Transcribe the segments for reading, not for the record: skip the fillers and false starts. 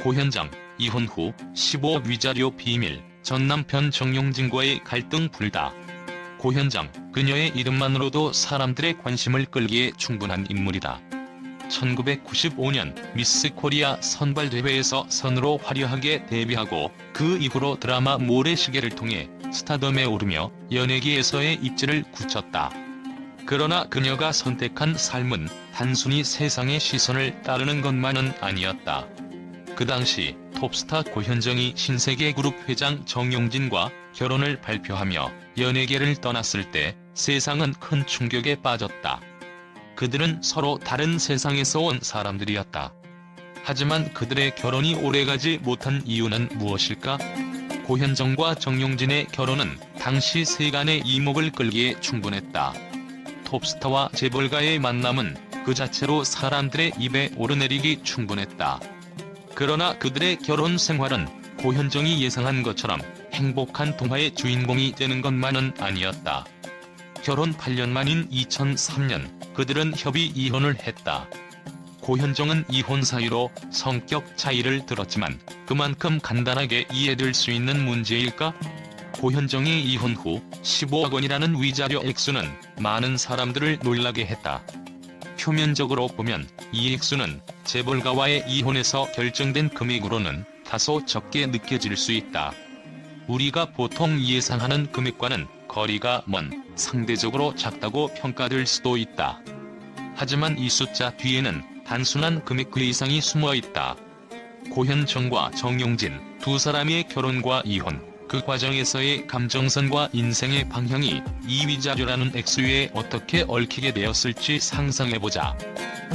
고현정, 이혼 후 15억 위자료 비밀, 전 남편 정용진과의 갈등 불다. 고현정, 그녀의 이름만으로도 사람들의 관심을 끌기에 충분한 인물이다. 1995년 미스 코리아 선발대회에서 선으로 화려하게 데뷔하고 그 이후로 드라마 모래시계를 통해 스타덤에 오르며 연예계에서의 입지를 굳혔다. 그러나 그녀가 선택한 삶은 단순히 세상의 시선을 따르는 것만은 아니었다. 그 당시 톱스타 고현정이 신세계그룹 회장 정용진과 결혼을 발표하며 연예계를 떠났을 때 세상은 큰 충격에 빠졌다. 그들은 서로 다른 세상에서 온 사람들이었다. 하지만 그들의 결혼이 오래가지 못한 이유는 무엇일까? 고현정과 정용진의 결혼은 당시 세간의 이목을 끌기에 충분했다. 톱스타와 재벌가의 만남은 그 자체로 사람들의 입에 오르내리기 충분했다. 그러나 그들의 결혼 생활은 고현정이 예상한 것처럼 행복한 동화의 주인공이 되는 것만은 아니었다. 결혼 8년 만인 2003년 그들은 협의 이혼을 했다. 고현정은 이혼 사유로 성격 차이를 들었지만 그만큼 간단하게 이해될 수 있는 문제일까? 고현정의 이혼 후 15억 원이라는 위자료 액수는 많은 사람들을 놀라게 했다. 표면적으로 보면 이 액수는 재벌가와의 이혼에서 결정된 금액으로는 다소 적게 느껴질 수 있다. 우리가 보통 예상하는 금액과는 거리가 먼 상대적으로 작다고 평가될 수도 있다. 하지만 이 숫자 뒤에는 단순한 금액 그 이상이 숨어있다. 고현정과 정용진 두 사람의 결혼과 이혼, 그 과정에서의 감정선과 인생의 방향이 이 위자료라는 액수에 어떻게 얽히게 되었을지 상상해보자.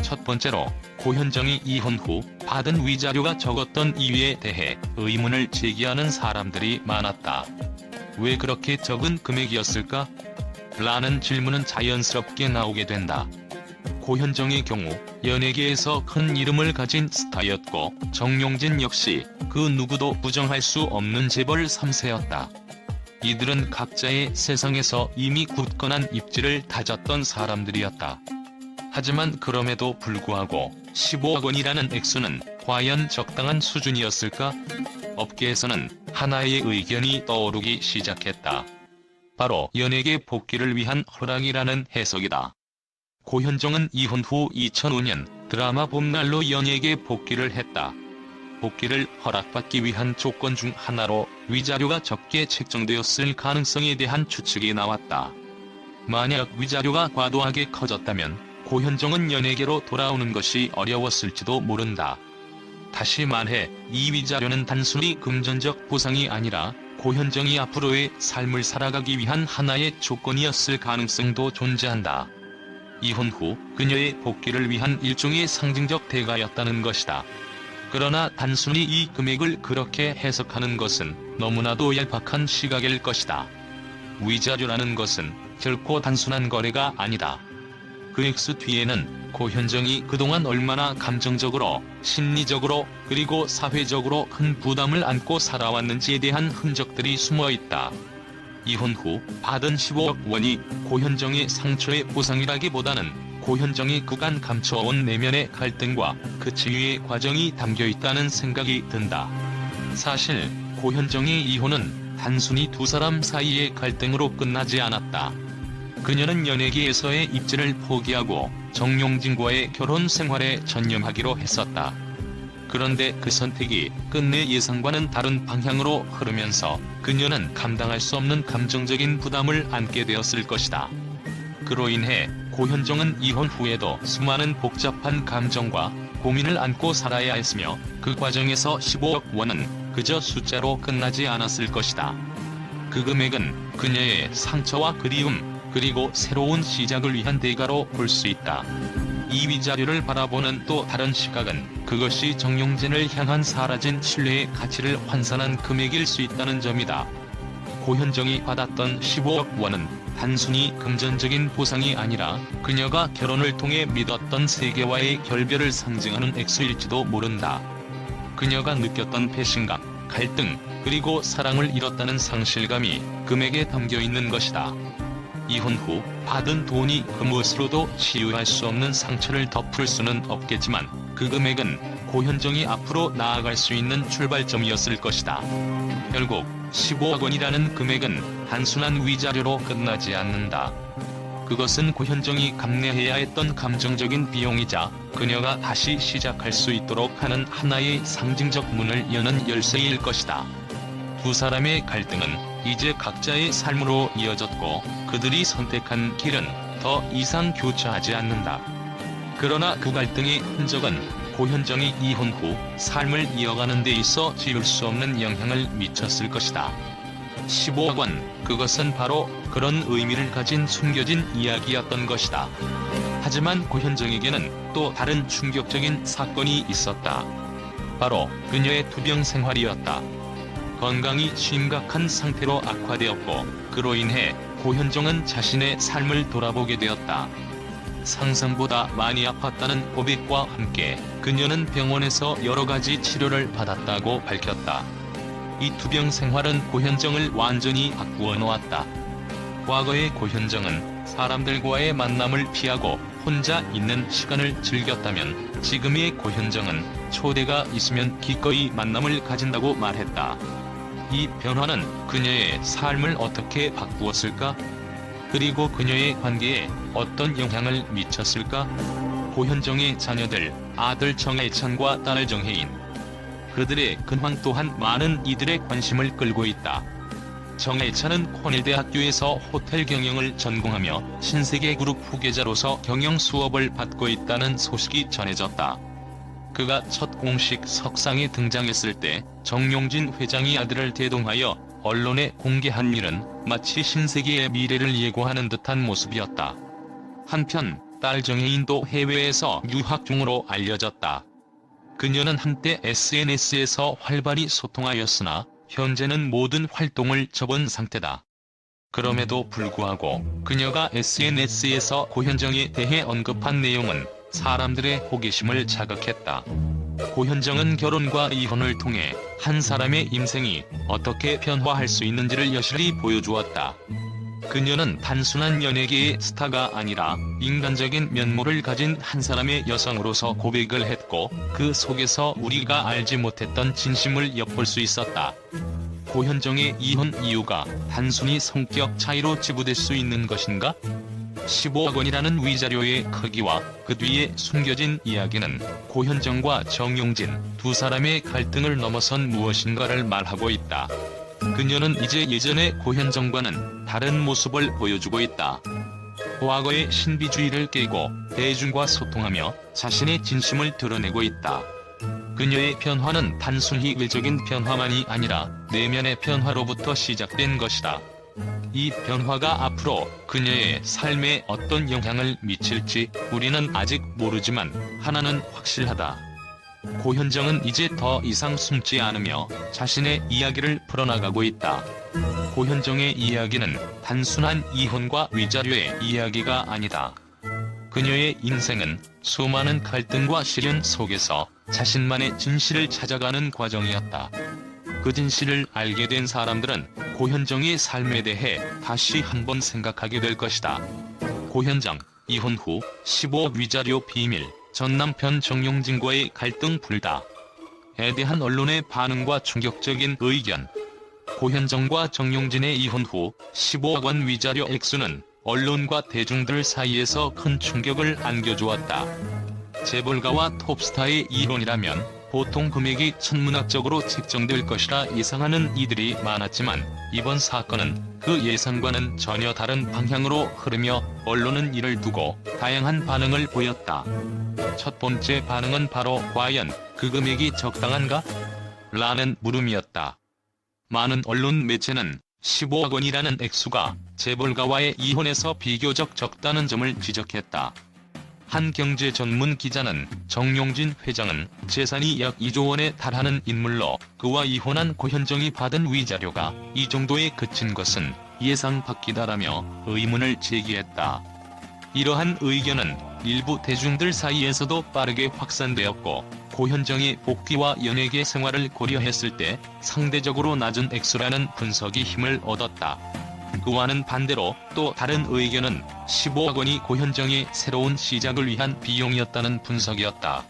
첫 번째로 고현정이 이혼 후 받은 위자료가 적었던 이유에 대해 의문을 제기하는 사람들이 많았다. 왜 그렇게 적은 금액이었을까? 라는 질문은 자연스럽게 나오게 된다. 고현정의 경우 연예계에서 큰 이름을 가진 스타였고 정용진 역시 그 누구도 부정할 수 없는 재벌 3세였다. 이들은 각자의 세상에서 이미 굳건한 입지를 다졌던 사람들이었다. 하지만 그럼에도 불구하고 15억 원이라는 액수는 과연 적당한 수준이었을까? 업계에서는 하나의 의견이 떠오르기 시작했다. 바로 연예계 복귀를 위한 허락이라는 해석이다. 고현정은 이혼 후 2005년 드라마 봄날로 연예계 복귀를 했다. 복귀를 허락받기 위한 조건 중 하나로 위자료가 적게 책정되었을 가능성에 대한 추측이 나왔다. 만약 위자료가 과도하게 커졌다면 고현정은 연예계로 돌아오는 것이 어려웠을지도 모른다. 다시 말해 이 위자료는 단순히 금전적 보상이 아니라 고현정이 앞으로의 삶을 살아가기 위한 하나의 조건이었을 가능성도 존재한다. 이혼 후 그녀의 복귀를 위한 일종의 상징적 대가였다는 것이다. 그러나 단순히 이 금액을 그렇게 해석하는 것은 너무나도 얄팍한 시각일 것이다. 위자료라는 것은 결코 단순한 거래가 아니다. 그 액수 뒤에는 고현정이 그동안 얼마나 감정적으로, 심리적으로, 그리고 사회적으로 큰 부담을 안고 살아왔는지에 대한 흔적들이 숨어있다. 이혼 후 받은 15억 원이 고현정의 상처의 보상이라기보다는 고현정이 그간 감춰온 내면의 갈등과 그 치유의 과정이 담겨있다는 생각이 든다. 사실 고현정의 이혼은 단순히 두 사람 사이의 갈등으로 끝나지 않았다. 그녀는 연예계에서의 입지를 포기하고 정용진과의 결혼 생활에 전념하기로 했었다. 그런데 그 선택이 끝내 예상과는 다른 방향으로 흐르면서 그녀는 감당할 수 없는 감정적인 부담을 안게 되었을 것이다. 그로 인해 고현정은 이혼 후에도 수많은 복잡한 감정과 고민을 안고 살아야 했으며 그 과정에서 15억 원은 그저 숫자로 끝나지 않았을 것이다. 그 금액은 그녀의 상처와 그리움, 그리고 새로운 시작을 위한 대가로 볼 수 있다. 이 위자료를 바라보는 또 다른 시각은 그것이 정용진을 향한 사라진 신뢰의 가치를 환산한 금액일 수 있다는 점이다. 고현정이 받았던 15억 원은 단순히 금전적인 보상이 아니라 그녀가 결혼을 통해 믿었던 세계와의 결별을 상징하는 액수일지도 모른다. 그녀가 느꼈던 배신감, 갈등, 그리고 사랑을 잃었다는 상실감이 금액에 담겨 있는 것이다. 이혼 후 받은 돈이 그 무엇으로도 치유할 수 없는 상처를 덮을 수는 없겠지만 그 금액은 고현정이 앞으로 나아갈 수 있는 출발점이었을 것이다. 결국 15억 원이라는 금액은 단순한 위자료로 끝나지 않는다. 그것은 고현정이 감내해야 했던 감정적인 비용이자 그녀가 다시 시작할 수 있도록 하는 하나의 상징적 문을 여는 열쇠일 것이다. 두 사람의 갈등은 이제 각자의 삶으로 이어졌고 그들이 선택한 길은 더 이상 교차하지 않는다. 그러나 그 갈등의 흔적은 고현정이 이혼 후 삶을 이어가는 데 있어 지울 수 없는 영향을 미쳤을 것이다. 15억 원, 그것은 바로 그런 의미를 가진 숨겨진 이야기였던 것이다. 하지만 고현정에게는 또 다른 충격적인 사건이 있었다. 바로 그녀의 투병 생활이었다. 건강이 심각한 상태로 악화되었고 그로 인해 고현정은 자신의 삶을 돌아보게 되었다. 상상보다 많이 아팠다는 고백과 함께 그녀는 병원에서 여러 가지 치료를 받았다고 밝혔다. 이 투병 생활은 고현정을 완전히 바꾸어 놓았다. 과거의 고현정은 사람들과의 만남을 피하고 혼자 있는 시간을 즐겼다면 지금의 고현정은 초대가 있으면 기꺼이 만남을 가진다고 말했다. 이 변화는 그녀의 삶을 어떻게 바꾸었을까? 그리고 그녀의 관계에 어떤 영향을 미쳤을까? 고현정의 자녀들, 아들 정해찬과 딸 정혜인. 그들의 근황 또한 많은 이들의 관심을 끌고 있다. 정해찬은 코넬대학교에서 호텔 경영을 전공하며 신세계그룹 후계자로서 경영 수업을 받고 있다는 소식이 전해졌다. 그가 첫 공식 석상에 등장했을 때 정용진 회장이 아들을 대동하여 언론에 공개한 일은 마치 신세계의 미래를 예고하는 듯한 모습이었다. 한편 딸 정혜인도 해외에서 유학 중으로 알려졌다. 그녀는 한때 SNS에서 활발히 소통하였으나 현재는 모든 활동을 접은 상태다. 그럼에도 불구하고 그녀가 SNS에서 고현정에 대해 언급한 내용은 사람들의 호기심을 자극했다. 고현정은 결혼과 이혼을 통해 한 사람의 인생이 어떻게 변화할 수 있는지를 여실히 보여주었다. 그녀는 단순한 연예계의 스타가 아니라 인간적인 면모를 가진 한 사람의 여성으로서 고백을 했고 그 속에서 우리가 알지 못했던 진심을 엿볼 수 있었다. 고현정의 이혼 이유가 단순히 성격 차이로 치부될 수 있는 것인가? 15억 원이라는 위자료의 크기와 그 뒤에 숨겨진 이야기는 고현정과 정용진 두 사람의 갈등을 넘어선 무엇인가를 말하고 있다. 그녀는 이제 예전의 고현정과는 다른 모습을 보여주고 있다. 과거의 신비주의를 깨고 대중과 소통하며 자신의 진심을 드러내고 있다. 그녀의 변화는 단순히 외적인 변화만이 아니라 내면의 변화로부터 시작된 것이다. 이 변화가 앞으로 그녀의 삶에 어떤 영향을 미칠지 우리는 아직 모르지만 하나는 확실하다. 고현정은 이제 더 이상 숨지 않으며 자신의 이야기를 풀어나가고 있다. 고현정의 이야기는 단순한 이혼과 위자료의 이야기가 아니다. 그녀의 인생은 수많은 갈등과 시련 속에서 자신만의 진실을 찾아가는 과정이었다. 그 진실을 알게 된 사람들은 고현정의 삶에 대해 다시 한번 생각하게 될 것이다. 고현정, 이혼 후 15억 위자료 비밀, 전 남편 정용진과의 갈등 불다에 대한 언론의 반응과 충격적인 의견. 고현정과 정용진의 이혼 후 15억 원 위자료 액수는 언론과 대중들 사이에서 큰 충격을 안겨주었다. 재벌가와 톱스타의 이혼이라면 보통 금액이 천문학적으로 책정될 것이라 예상하는 이들이 많았지만 이번 사건은 그 예상과는 전혀 다른 방향으로 흐르며 언론은 이를 두고 다양한 반응을 보였다. 첫 번째 반응은 바로 과연 그 금액이 적당한가? 라는 물음이었다. 많은 언론 매체는 15억 원이라는 액수가 재벌가와의 이혼에서 비교적 적다는 점을 지적했다. 한 경제 전문 기자는 정용진 회장은 재산이 약 2조 원에 달하는 인물로 그와 이혼한 고현정이 받은 위자료가 이 정도에 그친 것은 예상 밖이다라며 의문을 제기했다. 이러한 의견은 일부 대중들 사이에서도 빠르게 확산되었고 고현정의 복귀와 연예계 생활을 고려했을 때 상대적으로 낮은 액수라는 분석이 힘을 얻었다. 그와는 반대로 또 다른 의견은 15억 원이 고현정의 새로운 시작을 위한 비용이었다는 분석이었다.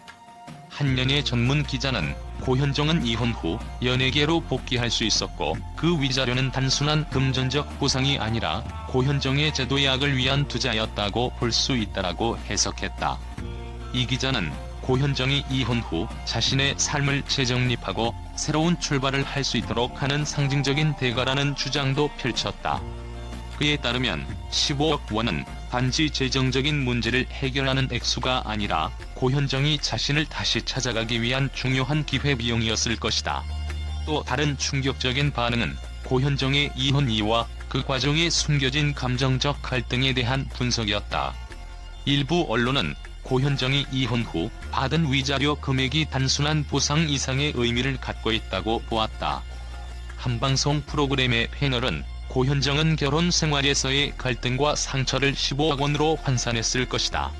한 연예 전문 기자는 고현정은 이혼 후 연예계로 복귀할 수 있었고 그 위자료는 단순한 금전적 보상이 아니라 고현정의 제도 약을 위한 투자였다고 볼 수 있다라고 해석했다. 이 기자는 고현정이 이혼 후 자신의 삶을 재정립하고 새로운 출발을 할 수 있도록 하는 상징적인 대가라는 주장도 펼쳤다. 그에 따르면 15억 원은 단지 재정적인 문제를 해결하는 액수가 아니라 고현정이 자신을 다시 찾아가기 위한 중요한 기회비용이었을 것이다. 또 다른 충격적인 반응은 고현정의 이혼 이유와 그 과정에 숨겨진 감정적 갈등에 대한 분석이었다. 일부 언론은 고현정이 이혼 후 받은 위자료 금액이 단순한 보상 이상의 의미를 갖고 있다고 보았다. 한 방송 프로그램의 패널은 고현정은 결혼 생활에서의 갈등과 상처를 15억 원으로 환산했을 것이다.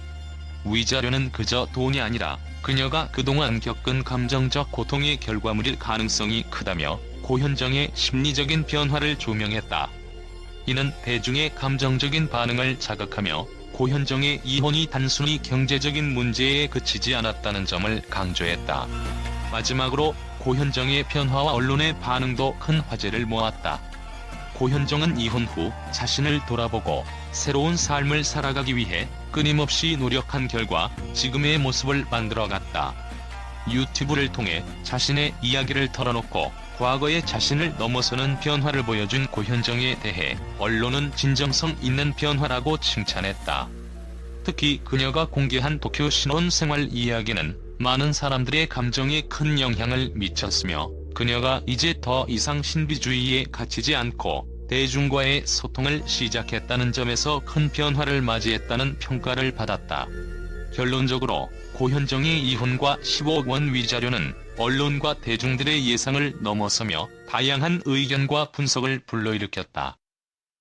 위자료는 그저 돈이 아니라 그녀가 그동안 겪은 감정적 고통의 결과물일 가능성이 크다며 고현정의 심리적인 변화를 조명했다. 이는 대중의 감정적인 반응을 자극하며 고현정의 이혼이 단순히 경제적인 문제에 그치지 않았다는 점을 강조했다. 마지막으로 고현정의 변화와 언론의 반응도 큰 화제를 모았다. 고현정은 이혼 후 자신을 돌아보고 새로운 삶을 살아가기 위해 끊임없이 노력한 결과 지금의 모습을 만들어갔다. 유튜브를 통해 자신의 이야기를 털어놓고 과거의 자신을 넘어서는 변화를 보여준 고현정에 대해 언론은 진정성 있는 변화라고 칭찬했다. 특히 그녀가 공개한 도쿄 신혼생활 이야기는 많은 사람들의 감정에 큰 영향을 미쳤으며 그녀가 이제 더 이상 신비주의에 갇히지 않고 대중과의 소통을 시작했다는 점에서 큰 변화를 맞이했다는 평가를 받았다. 결론적으로 고현정의 이혼과 15억 원 위자료는 언론과 대중들의 예상을 넘어서며 다양한 의견과 분석을 불러일으켰다.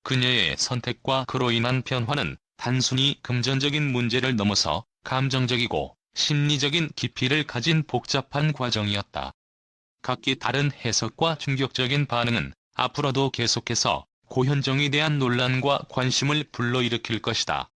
그녀의 선택과 그로 인한 변화는 단순히 금전적인 문제를 넘어서 감정적이고 심리적인 깊이를 가진 복잡한 과정이었다. 각기 다른 해석과 충격적인 반응은 앞으로도 계속해서 고현정에 대한 논란과 관심을 불러일으킬 것이다.